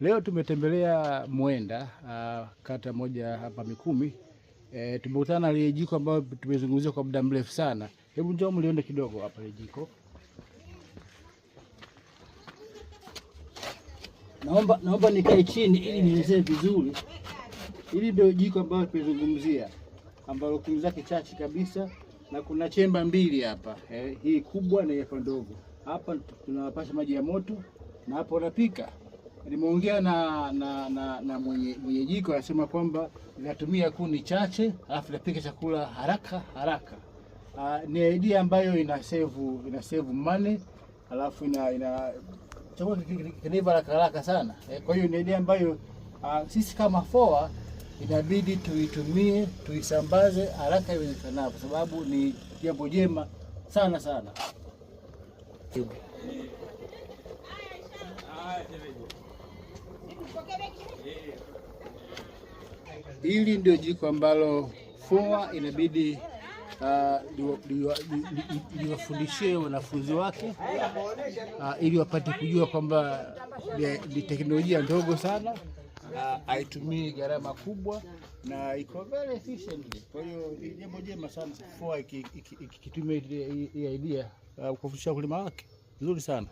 Leo tumetembelea Mwenda, kata moja hapa Mikumi. Tumekutana na ile jiko ambayo tumezungumzia kwa muda mrefu sana. Hebu njoo mlione kidogo hapa ile jiko. Naomba nikae chini ili nielezee vizuri. Hili ndio jiko ambalo tumezungumzia, ambalo kinu zake chache kabisa, na kuna chemba mbili hapa. Hii kubwa na hapa ndogo. Hapa tunapasha maji ya moto na hapo unapika. Nimeongea na mwenye jiko, anasema kwamba inatumia kuni chache alafu inapika chakula haraka. Ni idea ambayo ina save money, alafu ina chakula kinaiva haraka sana. Kwa hiyo ni idea ambayo sisi kama FOA inabidi tuitumie, tuisambaze haraka iwezekanavyo, kwa sababu ni jambo jema sana. Hili ndio jiko ambalo FOA inabidi liwafundishie wanafunzi wake ili wapate kujua kwamba ni teknolojia ndogo sana, haitumii gharama kubwa na iko very efficient. Kwa hiyo ni jambo jema sana FOA ikitumia hii idea kufundisha wakulima wake. Nzuri sana.